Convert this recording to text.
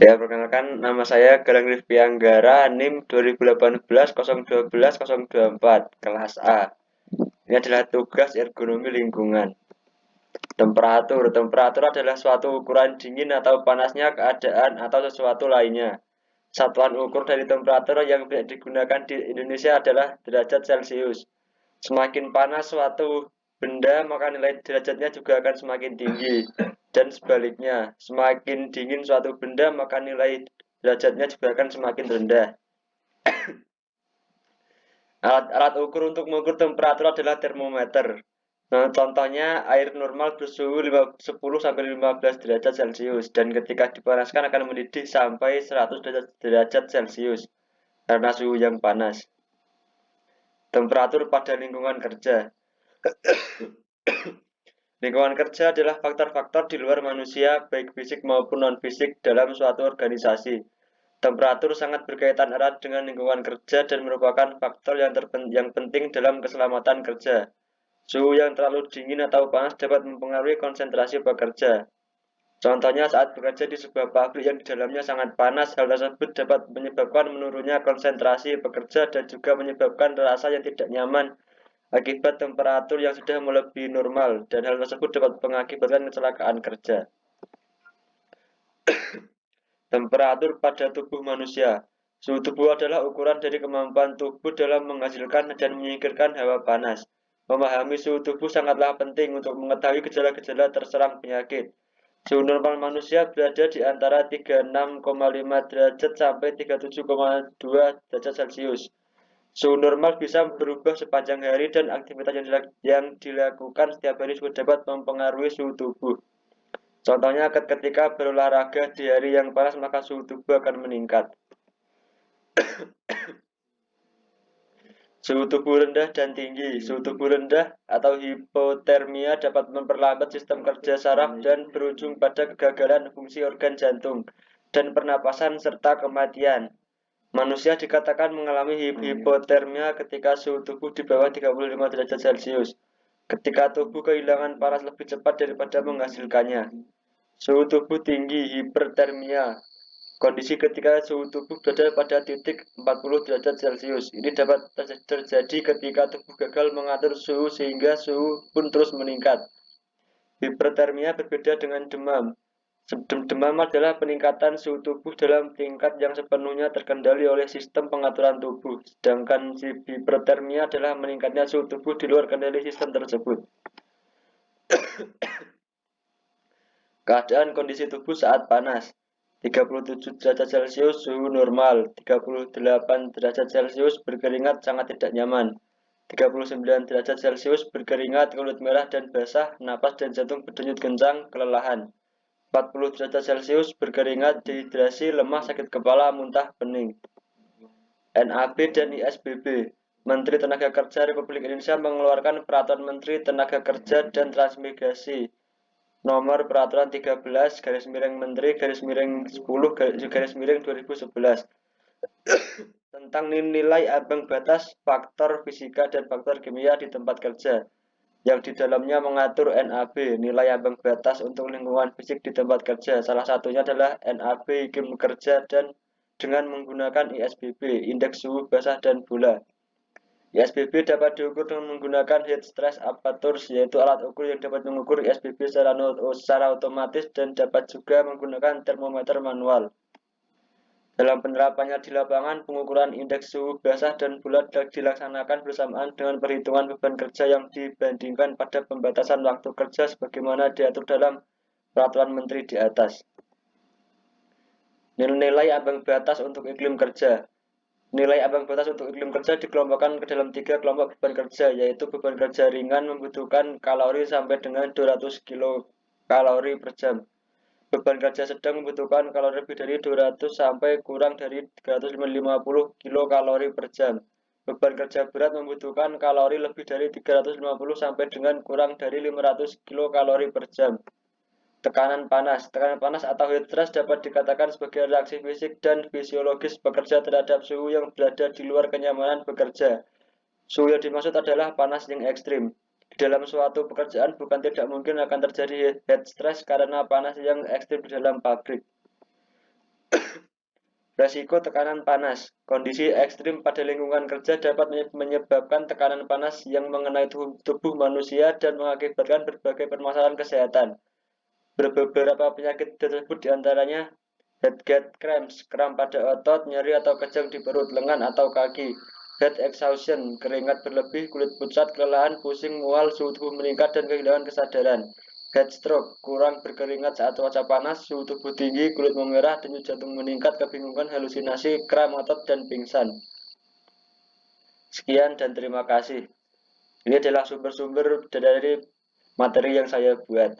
Ya, perkenalkan nama saya Galang Rifki Anggara, NIM 2018-012-024, kelas A. Ini adalah tugas ergonomi lingkungan. Temperatur. Temperatur adalah suatu ukuran dingin atau panasnya keadaan atau sesuatu lainnya. Satuan ukur dari temperatur yang banyak digunakan di Indonesia adalah derajat Celcius. Semakin panas suatu benda, maka nilai derajatnya juga akan semakin tinggi. Dan sebaliknya, semakin dingin suatu benda, maka nilai derajatnya juga akan semakin rendah. Alat-alat ukur untuk mengukur temperatur adalah termometer. Nah, contohnya air normal bersuhu 10-15 derajat Celcius dan ketika dipanaskan akan mendidih sampai 100 derajat Celcius karena suhu yang panas. Temperatur pada lingkungan kerja. Lingkungan kerja adalah faktor-faktor di luar manusia, baik fisik maupun non-fisik dalam suatu organisasi. Temperatur sangat berkaitan erat dengan lingkungan kerja dan merupakan faktor yang penting dalam keselamatan kerja. Suhu yang terlalu dingin atau panas dapat mempengaruhi konsentrasi pekerja. Contohnya saat bekerja di sebuah pabrik yang di dalamnya sangat panas, hal tersebut dapat menyebabkan menurunnya konsentrasi pekerja dan juga menyebabkan rasa yang tidak nyaman akibat temperatur yang sudah melebihi normal, dan hal tersebut dapat mengakibatkan kecelakaan kerja. Temperatur pada tubuh manusia. Suhu tubuh adalah ukuran dari kemampuan tubuh dalam menghasilkan dan menyingkirkan hawa panas. Memahami suhu tubuh sangatlah penting untuk mengetahui gejala-gejala terserang penyakit. Suhu normal manusia berada di antara 36,5 derajat sampai 37,2 derajat Celcius. Suhu normal bisa berubah sepanjang hari dan aktivitas yang dilakukan setiap hari juga dapat mempengaruhi suhu tubuh. Contohnya ketika berolahraga di hari yang panas maka suhu tubuh akan meningkat. Suhu tubuh rendah dan tinggi. Suhu tubuh rendah atau hipotermia dapat memperlambat sistem kerja saraf dan berujung pada kegagalan fungsi organ jantung dan pernapasan serta kematian. Manusia dikatakan mengalami hipotermia ketika suhu tubuh di bawah 35 derajat Celcius. Ketika tubuh kehilangan panas lebih cepat daripada menghasilkannya. Suhu tubuh tinggi, hipertermia. Kondisi ketika suhu tubuh berada pada titik 40 derajat Celcius. Ini dapat terjadi ketika tubuh gagal mengatur suhu sehingga suhu pun terus meningkat. Hipertermia berbeda dengan demam. Demam adalah peningkatan suhu tubuh dalam tingkat yang sepenuhnya terkendali oleh sistem pengaturan tubuh. Sedangkan hipertermia adalah meningkatnya suhu tubuh di luar kendali sistem tersebut. Keadaan kondisi tubuh saat panas. 37 derajat Celcius suhu normal, 38 derajat Celcius berkeringat sangat tidak nyaman, 39 derajat Celcius berkeringat, kulit merah dan basah, napas dan jantung berdenyut kencang, kelelahan. 40 derajat Celcius berkeringat, dehidrasi, lemah, sakit kepala, muntah, pening. NAB dan ISBB. Menteri Tenaga Kerja Republik Indonesia mengeluarkan Peraturan Menteri Tenaga Kerja dan Transmigrasi Nomor Peraturan 13 garis miring Menteri garis miring 10 garis miring 2011 tentang nilai ambang batas faktor fisika dan faktor kimia di tempat kerja, yang di dalamnya mengatur NAB, nilai ambang batas untuk lingkungan fisik di tempat kerja. Salah satunya adalah NAB iklim kerja dan dengan menggunakan ISBB, indeks suhu basah dan bola. ISBB dapat diukur dengan menggunakan heat stress apparatus, yaitu alat ukur yang dapat mengukur ISBB secara otomatis dan dapat juga menggunakan termometer manual. Dalam penerapannya di lapangan, pengukuran indeks suhu basah dan bulat dilaksanakan bersamaan dengan perhitungan beban kerja yang dibandingkan pada pembatasan waktu kerja sebagaimana diatur dalam Peraturan Menteri di atas. Nilai ambang batas untuk iklim kerja. Nilai ambang batas untuk iklim kerja dikelompokkan ke dalam 3 kelompok beban kerja, yaitu beban kerja ringan membutuhkan kalori sampai dengan 200 kilokalori per jam. Beban kerja sedang membutuhkan kalori lebih dari 200 sampai kurang dari 350 kilokalori per jam. Beban kerja berat membutuhkan kalori lebih dari 350 sampai dengan kurang dari 500 kilokalori per jam. Tekanan panas. Tekanan panas atau heat stress dapat dikatakan sebagai reaksi fisik dan fisiologis bekerja terhadap suhu yang berada di luar kenyamanan bekerja. Suhu yang dimaksud adalah panas yang ekstrim. Di dalam suatu pekerjaan bukan tidak mungkin akan terjadi heat stress karena panas yang ekstrim di dalam pabrik. Resiko tekanan panas. Kondisi ekstrim pada lingkungan kerja dapat menyebabkan tekanan panas yang mengenai tubuh manusia dan mengakibatkan berbagai permasalahan kesehatan. Beberapa penyakit tersebut diantaranya head cramps, kram pada otot, nyeri atau kejang di perut, lengan atau kaki, head exhaustion, keringat berlebih, kulit pucat, kelelahan, pusing, mual, suhu tubuh meningkat, dan kehilangan kesadaran. Head stroke, kurang berkeringat saat cuaca panas, suhu tubuh tinggi, kulit memerah, denyut jantung meningkat, kebingungan, halusinasi, kram otot, dan pingsan. Sekian dan terima kasih. Ini adalah sumber-sumber dari materi yang saya buat.